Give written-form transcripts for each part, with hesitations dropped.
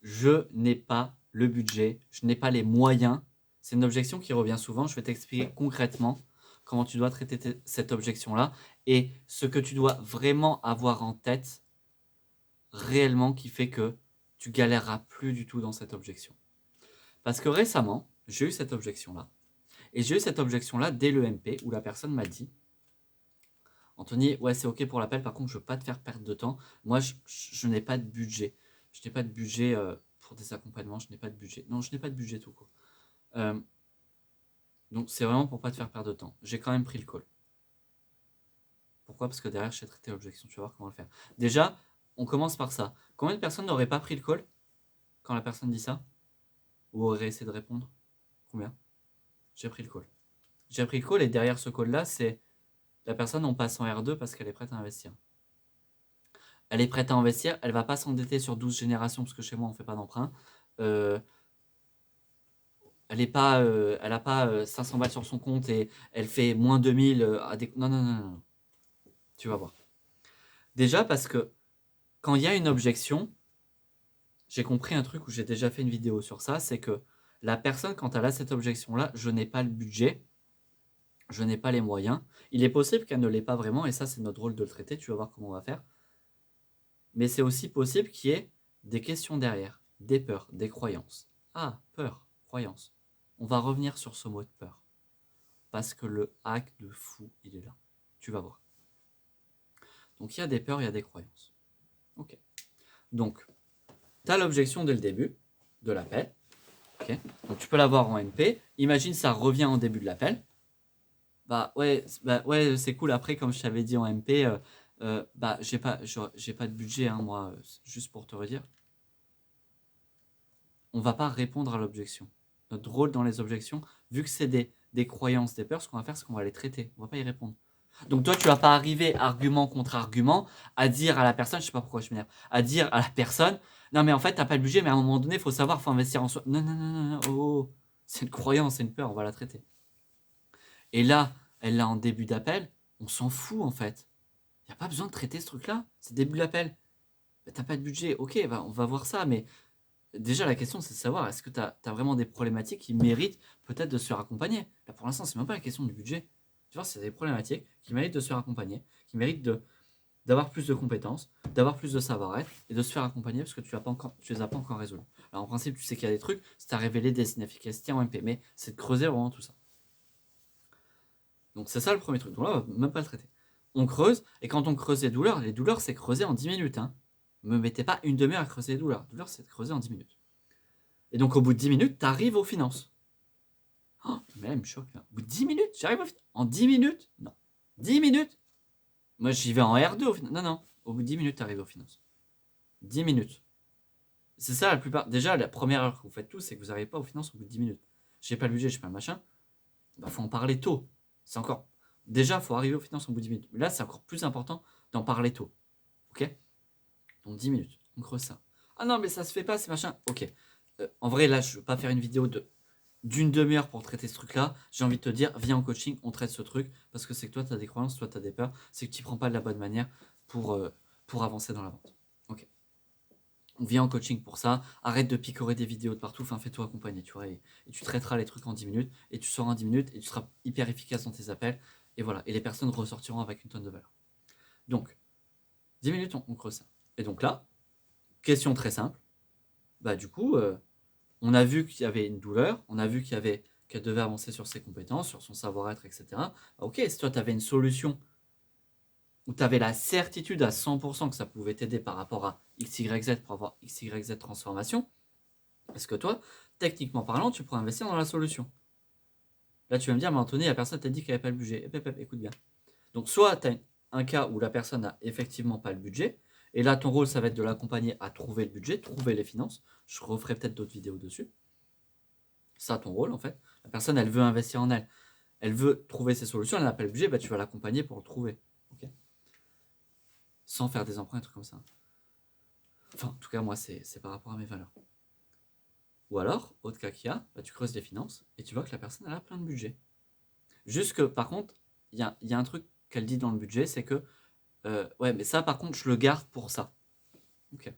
je n'ai pas le budget, je n'ai pas les moyens. C'est une objection qui revient souvent. Je vais t'expliquer concrètement comment tu dois traiter cette objection-là et ce que tu dois vraiment avoir en tête réellement qui fait que tu galéreras plus du tout dans cette objection. Parce que récemment, j'ai eu cette objection-là. Et j'ai eu cette objection-là dès le MP où la personne m'a dit Anthony, ouais, c'est OK pour l'appel, par contre, je veux pas te faire perdre de temps. Moi, je n'ai pas de budget. Je n'ai pas de budget pour des accompagnements, je n'ai pas de budget. Non, je n'ai pas de budget tout court. Donc, c'est vraiment pour pas te faire perdre de temps. J'ai quand même pris le call. Pourquoi? Parce que derrière, je sais traiter l'objection. Tu vas voir comment le faire. Déjà, on commence par ça. Combien de personnes n'auraient pas pris le call quand la personne dit ça? Ou auraient essayé de répondre? Combien? J'ai pris le call. J'ai pris le call et derrière ce call-là, c'est la personne, on passe en R2 parce qu'elle est prête à investir. Elle est prête à investir, elle va pas s'endetter sur 12 générations parce que chez moi, on fait pas d'emprunt. Elle a pas 500 balles sur son compte et elle fait moins 2000 à des... Non, non, non, non. Tu vas voir. Déjà parce que quand il y a une objection, j'ai compris un truc où j'ai déjà fait une vidéo sur ça, c'est que la personne, quand elle a cette objection-là, je n'ai pas le budget, je n'ai pas les moyens. Il est possible qu'elle ne l'ait pas vraiment, et ça, c'est notre rôle de le traiter. Tu vas voir comment on va faire. Mais c'est aussi possible qu'il y ait des questions derrière, des peurs, des croyances. Ah, peur, croyance. On va revenir sur ce mot de peur. Parce que le hack de fou, il est là. Tu vas voir. Donc il y a des peurs, il y a des croyances. Ok. Donc, tu as l'objection dès le début de l'appel. Okay. Donc tu peux l'avoir en MP. Imagine ça revient en début de l'appel. Bah ouais, c'est cool. Après, comme je t'avais dit en MP, j'ai pas de budget, hein, moi, juste pour te redire. On va pas répondre à l'objection. Notre rôle dans les objections, vu que c'est des croyances, des peurs, ce qu'on va faire, c'est qu'on va les traiter. On va pas y répondre. Donc toi, tu vas pas arriver argument contre argument à dire à la personne, je sais pas pourquoi je m'énerve, à dire à la personne, non mais en fait, t'as pas le budget, mais à un moment donné, il faut savoir, faut investir en soi. Non, non, non, non, non, oh, c'est une croyance, c'est une peur, on va la traiter. Et là, elle l'a en début d'appel, on s'en fout en fait. Il n'y a pas besoin de traiter ce truc-là, c'est début d'appel. T'as pas de budget, ok, on va voir ça, mais déjà la question c'est de savoir, est-ce que tu as vraiment des problématiques qui méritent peut-être de se faire accompagner? Là pour l'instant, c'est même pas la question du budget. Tu vois, c'est des problématiques qui méritent de se faire accompagner, qui méritent d'avoir plus de compétences, d'avoir plus de savoir-être et de se faire accompagner parce que tu les as pas encore résolus. Alors en principe, tu sais qu'il y a des trucs, c'est à révéler des inefficacités en MP, mais c'est de creuser vraiment tout ça. Donc c'est ça le premier truc. Donc là, on va même pas le traiter. On creuse, et quand on creuse les douleurs, c'est creuser en 10 minutes. Hein. Ne me mettez pas une demi-heure à creuser les douleurs. Les douleurs, c'est de creuser en 10 minutes. Et donc au bout de 10 minutes, tu arrives aux finances. Oh, mais là, il me choque là. Au bout de 10 minutes, j'arrive aux finances. En 10 minutes? Non. 10 minutes? Moi, j'y vais en R2 au final. Non, non. Au bout de 10 minutes, tu arrives aux finances. 10 minutes. C'est ça la plupart. Déjà, la première erreur que vous faites tous, c'est que vous n'arrivez pas aux finances au bout de 10 minutes. J'ai pas le budget, j'ai pas le machin. Bah, faut en parler tôt. C'est encore. Déjà, faut arriver aux finances au bout de 10 minutes. Mais là, c'est encore plus important d'en parler tôt. Ok? Donc 10 minutes. On creuse ça. Ah non, mais ça se fait pas, c'est machin. Ok. En vrai, là, je veux pas faire une vidéo d'une demi-heure pour traiter ce truc-là. J'ai envie de te dire, viens en coaching, on traite ce truc. Parce que c'est que toi, tu as des croyances, toi, tu as des peurs. C'est que tu prends pas de la bonne manière pour avancer dans la vente. Ok. On vient en coaching pour ça. Arrête de picorer des vidéos de partout. Enfin, fais-toi accompagner, tu vois. Et tu traiteras les trucs en 10 minutes. Et tu sors en 10 minutes. Et tu seras hyper efficace dans tes appels. Et voilà. Et les personnes ressortiront avec une tonne de valeur. Donc, 10 minutes, on creuse ça. Et donc là, question très simple. Bah, du coup, on a vu qu'il y avait une douleur. On a vu qu'elle devait avancer sur ses compétences, sur son savoir-être, etc. Bah, ok, si toi, tu avais une solution où tu avais la certitude à 100% que ça pouvait t'aider par rapport à XYZ pour avoir XYZ transformation, est-ce que toi, techniquement parlant, tu pourrais investir dans la solution? Là, tu vas me dire, mais Anthony, la personne t'a dit qu'elle n'avait pas le budget. Écoute bien. Donc, soit tu as un cas où la personne n'a effectivement pas le budget, et là, ton rôle, ça va être de l'accompagner à trouver le budget, trouver les finances. Je referai peut-être d'autres vidéos dessus. Ça, ton rôle, en fait. La personne, elle veut investir en elle. Elle veut trouver ses solutions, elle n'a pas le budget, bah, tu vas l'accompagner pour le trouver. Okay, sans faire des emprunts, des trucs comme ça. Enfin, en tout cas, moi, c'est par rapport à mes valeurs. Ou alors, autre cas qu'il y a, bah, tu creuses les finances et tu vois que la personne, elle a plein de budget. Juste que, par contre, il y a un truc qu'elle dit dans le budget, c'est que, ouais, mais ça, par contre, je le garde pour ça. Ok.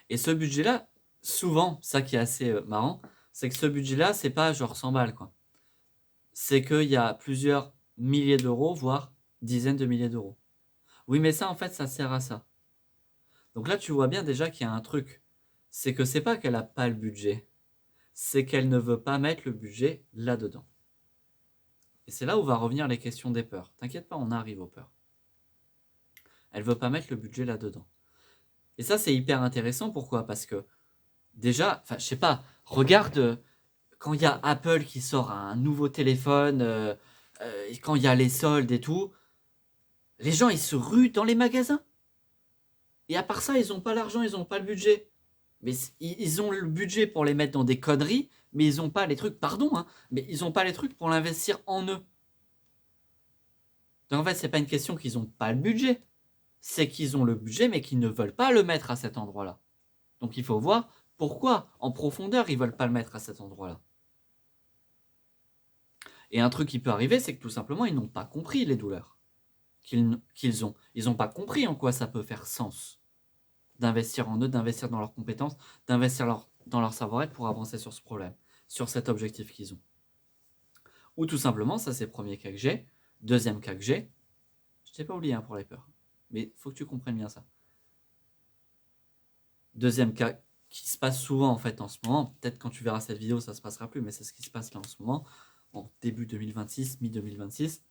Et ce budget-là, souvent, ça qui est assez marrant, c'est que ce budget-là, c'est pas genre 100 balles, quoi. C'est qu'il y a plusieurs milliers d'euros, voire dizaines de milliers d'euros. Oui, mais ça, en fait, ça sert à ça. Donc là, tu vois bien déjà qu'il y a un truc. C'est que c'est pas qu'elle a pas le budget, c'est qu'elle ne veut pas mettre le budget là-dedans. Et c'est là où va revenir les questions des peurs. T'inquiète pas, on arrive aux peurs. Elle veut pas mettre le budget là-dedans. Et ça, c'est hyper intéressant. Pourquoi? Parce que déjà, enfin, je sais pas, regarde quand il y a Apple qui sort un nouveau téléphone, quand il y a les soldes et tout, les gens, ils se ruent dans les magasins. Et à part ça, ils n'ont pas l'argent, ils n'ont pas le budget. Mais ils ont le budget pour les mettre dans des conneries, mais ils n'ont pas les trucs, pardon, hein, mais ils n'ont pas les trucs pour l'investir en eux. Donc en fait, c'est pas une question qu'ils n'ont pas le budget, c'est qu'ils ont le budget, mais qu'ils ne veulent pas le mettre à cet endroit-là. Donc il faut voir pourquoi, en profondeur, ils veulent pas le mettre à cet endroit-là. Et un truc qui peut arriver, c'est que tout simplement, ils n'ont pas compris les douleurs qu'ils ont. Ils n'ont pas compris en quoi ça peut faire sens d'investir en eux, d'investir dans leurs compétences, d'investir dans leur savoir-être pour avancer sur ce problème, sur cet objectif qu'ils ont. Ou tout simplement, ça c'est le premier cas que j'ai. Deuxième cas que j'ai, je t'ai pas oublié hein, pour les peurs, mais il faut que tu comprennes bien ça. Deuxième cas qui se passe souvent en fait en ce moment, peut-être quand tu verras cette vidéo ça se passera plus, mais c'est ce qui se passe là en ce moment, en début 2026, mi-2026,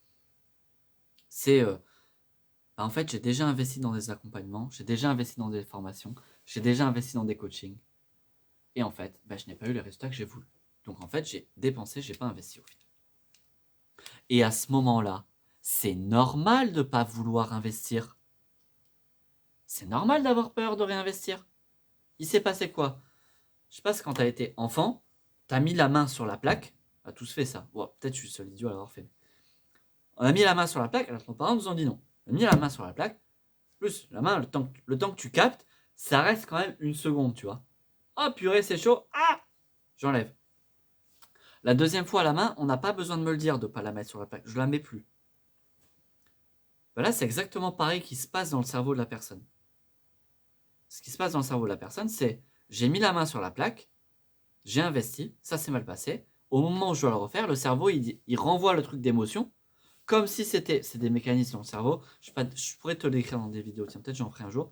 c'est en fait j'ai déjà investi dans des accompagnements, j'ai déjà investi dans des formations, j'ai déjà investi dans des coachings, et en fait je n'ai pas eu les résultats que j'ai voulu. Donc en fait j'ai dépensé, j'ai pas investi au final. Et à ce moment-là, c'est normal de ne pas vouloir investir. C'est normal d'avoir peur de réinvestir. Il s'est passé quoi? Je sais pas si quand tu as été enfant, tu as mis la main sur la plaque. On a tous fait ça. Bon, peut-être je suis le seul idiot à l'avoir fait. On a mis la main sur la plaque, alors ton parent nous en dit non. On a mis la main sur la plaque, plus la main, le temps que tu captes, ça reste quand même une seconde, tu vois. Oh purée, c'est chaud. Ah, j'enlève. La deuxième fois, la main, on n'a pas besoin de me le dire de ne pas la mettre sur la plaque. Je la mets plus. Ben là, c'est exactement pareil qui se passe dans le cerveau de la personne. Ce qui se passe dans le cerveau de la personne, c'est j'ai mis la main sur la plaque, j'ai investi, ça s'est mal passé. Au moment où je dois le refaire, le cerveau, il renvoie le truc d'émotion, comme si c'est des mécanismes dans le cerveau. Je pourrais te l'écrire dans des vidéos, tiens, peut-être j'en ferai un jour.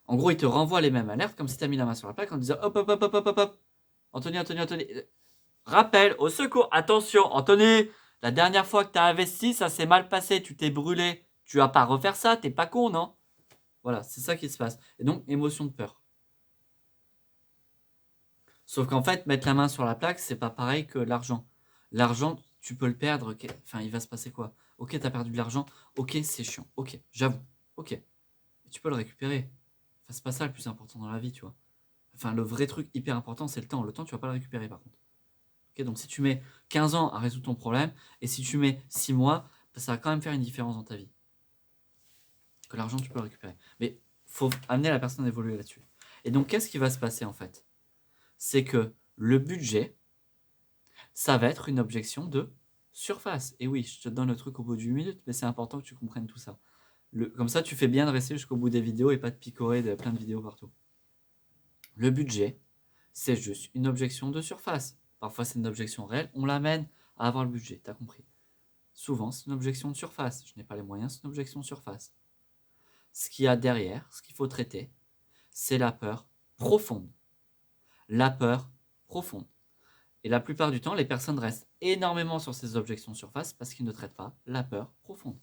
En gros, il te renvoie les mêmes alertes, comme si tu as mis la main sur la plaque en disant hop, hop, hop, hop, hop, hop, hop. Anthony, Anthony, Anthony. Rappel, au secours, attention, Anthony, la dernière fois que tu as investi, ça s'est mal passé, tu t'es brûlé. Tu vas pas refaire ça, t'es pas con, non? Voilà, c'est ça qui se passe. Et donc, émotion de peur. Sauf qu'en fait, mettre la main sur la plaque, c'est pas pareil que l'argent. L'argent, tu peux le perdre. Enfin, il va se passer quoi? Ok, t'as perdu de l'argent. Ok, c'est chiant. Ok, j'avoue. Ok. Mais tu peux le récupérer. Enfin, c'est pas ça le plus important dans la vie, tu vois. Enfin, le vrai truc hyper important, c'est le temps. Le temps, tu vas pas le récupérer par contre. Ok, donc si tu mets 15 ans à résoudre ton problème, et si tu mets 6 mois, ça va quand même faire une différence dans ta vie. Que l'argent, tu peux le récupérer. Mais faut amener la personne à évoluer là-dessus. Et donc, qu'est-ce qui va se passer en fait? C'est que le budget, ça va être une objection de surface. Et oui, je te donne le truc au bout d'une minute, mais c'est important que tu comprennes tout ça. Comme ça, tu fais bien de rester jusqu'au bout des vidéos et pas de picorer plein de vidéos partout. Le budget, c'est juste une objection de surface. Parfois, c'est une objection réelle, on l'amène à avoir le budget, t'as compris. Souvent, c'est une objection de surface. Je n'ai pas les moyens, c'est une objection de surface. Ce qu'il y a derrière, ce qu'il faut traiter, c'est la peur profonde. La peur profonde. Et la plupart du temps, les personnes restent énormément sur ces objections de surface parce qu'ils ne traitent pas la peur profonde.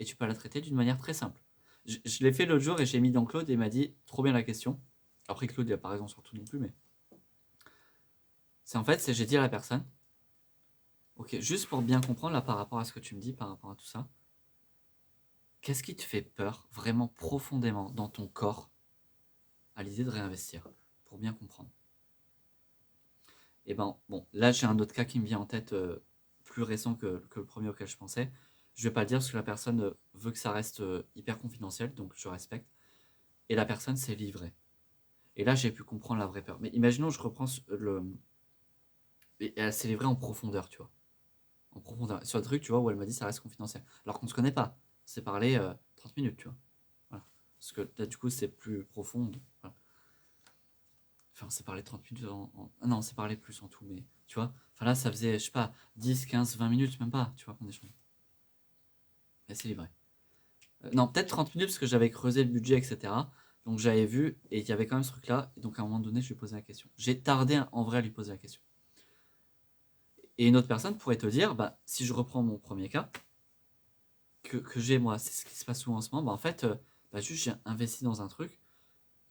Et tu peux la traiter d'une manière très simple. Je l'ai fait l'autre jour et j'ai mis dans Claude et il m'a dit trop bien la question. Après, Claude, il n'a pas raison sur tout non plus, mais c'est j'ai dit à la personne, ok, juste pour bien comprendre là par rapport à ce que tu me dis, par rapport à tout ça, qu'est-ce qui te fait peur vraiment profondément dans ton corps à l'idée de réinvestir, pour bien comprendre. Et ben bon, là j'ai un autre cas qui me vient en tête plus récent que le premier auquel je pensais. Je vais pas le dire parce que la personne veut que ça reste hyper confidentiel, donc je respecte. Et la personne s'est livrée. Et là j'ai pu comprendre la vraie peur. Mais imaginons je reprends et elle s'est livrée en profondeur, tu vois. En profondeur. Sur le truc, tu vois, où elle m'a dit ça reste confidentiel. Alors qu'on se connaît pas. On s'est parlé 30 minutes, tu vois. Voilà. Parce que là du coup c'est plus profond. Voilà. Enfin, on s'est parlé 30 minutes ah non, on s'est parlé plus en tout, mais tu vois. Enfin là, ça faisait, je sais pas, 10, 15, 20 minutes, même pas, tu vois, qu'on échange. Mais c'est livré. Non, peut-être 30 minutes parce que j'avais creusé le budget, etc. Donc j'avais vu, et il y avait quand même ce truc-là. Et donc à un moment donné, je lui ai posé la question. J'ai tardé en vrai à lui poser la question. Et une autre personne pourrait te dire, bah, si je reprends mon premier cas, que j'ai moi, c'est ce qui se passe souvent en ce moment, bah, en fait, bah, juste j'ai investi dans un truc,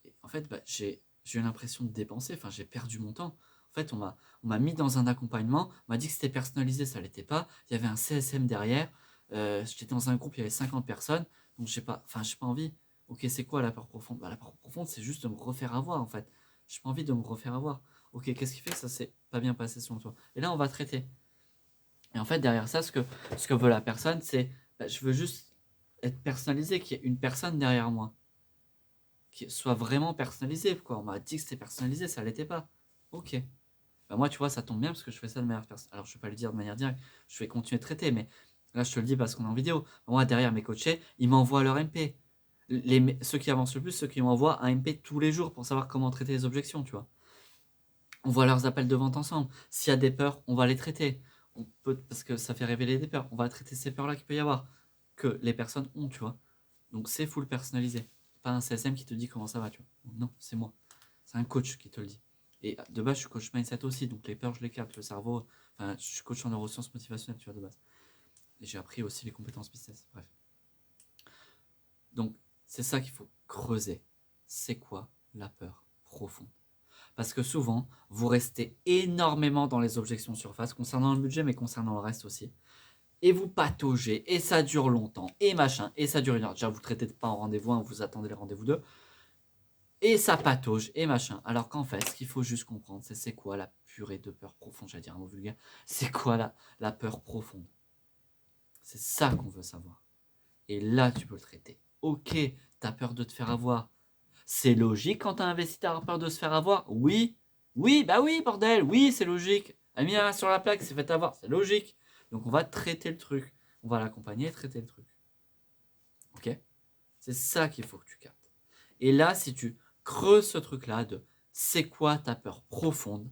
et en fait, bah, j'ai eu l'impression de dépenser, enfin, j'ai perdu mon temps. En fait, on m'a mis dans un accompagnement, on m'a dit que c'était personnalisé, ça l'était pas, il y avait un CSM derrière, j'étais dans un groupe, il y avait 50 personnes, donc j'ai pas envie. Ok, c'est quoi la peur profonde? Bah, la peur profonde, c'est juste de me refaire avoir, en fait. J'ai pas envie de me refaire avoir. Ok, qu'est-ce qui fait que ça s'est pas bien passé selon toi? Et là, on va traiter. Et en fait, derrière ça, ce que veut la personne, c'est bah, je veux juste être personnalisé, qu'il y ait une personne derrière moi, qui soit vraiment personnalisée. Quoi. On m'a dit que c'était personnalisé, ça l'était pas. Ok. Bah, moi, tu vois, ça tombe bien parce que je fais ça de manière personnelle. Alors, je ne vais pas le dire de manière directe, je vais continuer de traiter, mais là, je te le dis parce qu'on est en vidéo. Moi, derrière mes coachés, ils m'envoient leur MP. Ceux qui avancent le plus, ceux qui m'envoient un MP tous les jours pour savoir comment traiter les objections, tu vois. On voit leurs appels de vente ensemble. S'il y a des peurs, on va les traiter. On peut, parce que ça fait révéler des peurs. On va traiter ces peurs-là qu'il peut y avoir, que les personnes ont, tu vois. Donc c'est full personnalisé. Pas un CSM qui te dit comment ça va, tu vois. Non, c'est moi. C'est un coach qui te le dit. Et de base, je suis coach mindset aussi, donc les peurs, je les capte, le cerveau. Enfin, je suis coach en neurosciences motivationnelles, tu vois, de base. Et j'ai appris aussi les compétences business. Bref. Donc, c'est ça qu'il faut creuser. C'est quoi la peur profonde? Parce que souvent, vous restez énormément dans les objections surface, concernant le budget, mais concernant le reste aussi. Et vous pataugez, et ça dure longtemps, et machin, et ça dure une heure. Déjà, vous ne traitez pas en rendez-vous 1, vous attendez les rendez-vous 2. Et ça patauge, et machin. Alors qu'en fait, ce qu'il faut juste comprendre, c'est quoi la purée de peur profonde, j'allais dire un mot vulgaire. C'est quoi la peur profonde? C'est ça qu'on veut savoir. Et là, tu peux le traiter. Ok, t'as peur de te faire avoir. C'est logique quand t'as investi, t'as peur de se faire avoir. Oui, oui, bah oui, bordel, oui, c'est logique. Elle a mis la main sur la plaque, s'est fait avoir, c'est logique. Donc on va traiter le truc. On va l'accompagner et traiter le truc. Ok? C'est ça qu'il faut que tu captes. Et là, si tu creuses ce truc-là de c'est quoi ta peur profonde,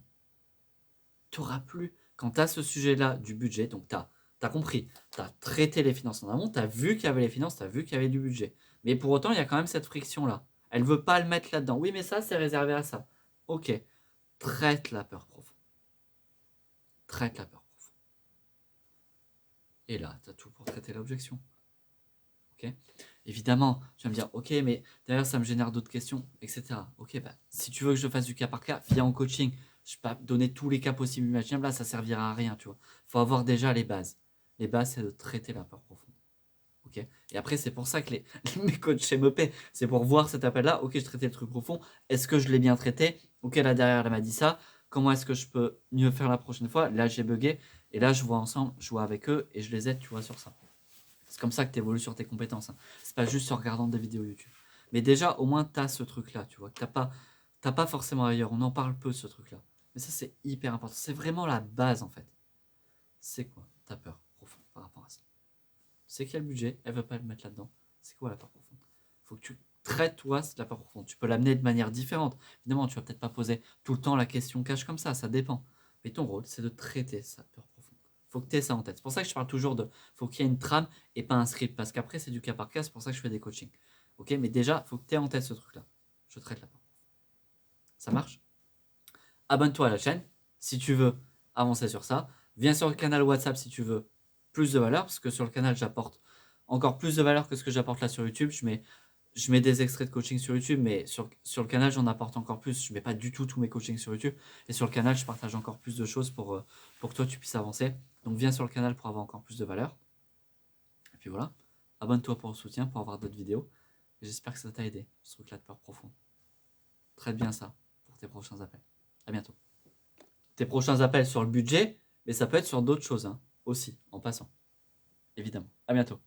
tu n'auras plus, quand tu as ce sujet-là du budget, donc tu as compris, tu as traité les finances en amont, tu as vu qu'il y avait les finances, tu as vu qu'il y avait du budget. Mais pour autant, il y a quand même cette friction-là. Elle ne veut pas le mettre là-dedans. Oui, mais ça, c'est réservé à ça. Ok, traite la peur profonde. Traite la peur profonde. Et là, tu as tout pour traiter l'objection. Ok. Évidemment, tu vas me dire, ok, mais d'ailleurs, ça me génère d'autres questions, etc. Ok, bah, si tu veux que je fasse du cas par cas, viens en coaching. Je ne vais pas donner tous les cas possibles imaginables, là, ça servira à rien, tu vois. Il faut avoir déjà les bases. Les bases, c'est de traiter la peur profonde. Ok. Et après, c'est pour ça que mes coachs chez MEP, c'est pour voir cet appel-là. Ok, je traitais le truc profond. Est-ce que je l'ai bien traité? Ok, là derrière, elle m'a dit ça. Comment est-ce que je peux mieux faire la prochaine fois? Là, j'ai bugué. Et là, je vois ensemble, je vois avec eux et je les aide, tu vois, sur ça. C'est comme ça que tu évolues sur tes compétences. Hein. C'est pas juste en regardant des vidéos YouTube. Mais déjà, au moins, tu as ce truc-là, tu vois. T'as pas forcément ailleurs. On en parle peu, ce truc-là. Mais ça, c'est hyper important. C'est vraiment la base, en fait. C'est quoi ta peur profonde par rapport à ça? C'est qu'il y a le budget, elle veut pas le mettre là-dedans. C'est quoi la peur profonde? Faut que tu traites, toi, la peur profonde. Tu peux l'amener de manière différente. Évidemment, tu vas peut-être pas poser tout le temps la question cache comme ça dépend. Mais ton rôle, c'est de traiter sa peur profonde. Faut que tu aies ça en tête. C'est pour ça que je parle toujours de. Faut qu'il y ait une trame et pas un script. Parce qu'après, c'est du cas par cas. C'est pour ça que je fais des coachings. Ok, mais déjà, faut que tu aies en tête ce truc-là. Je traite la peur. Ça marche? Abonne-toi à la chaîne si tu veux avancer sur ça. Viens sur le canal WhatsApp si tu veux plus de valeur. Parce que sur le canal, j'apporte encore plus de valeur que ce que j'apporte là sur YouTube. Je mets des extraits de coaching sur YouTube, mais sur le canal, j'en apporte encore plus. Je ne mets pas du tout tous mes coachings sur YouTube. Et sur le canal, je partage encore plus de choses pour que toi, tu puisses avancer. Donc, viens sur le canal pour avoir encore plus de valeur. Et puis voilà. Abonne-toi pour le soutien, pour avoir d'autres vidéos. Et j'espère que ça t'a aidé, ce truc-là de peur profonde. Traite bien ça pour tes prochains appels. À bientôt. Tes prochains appels sur le budget, mais ça peut être sur d'autres choses hein, aussi, en passant. Évidemment. À bientôt.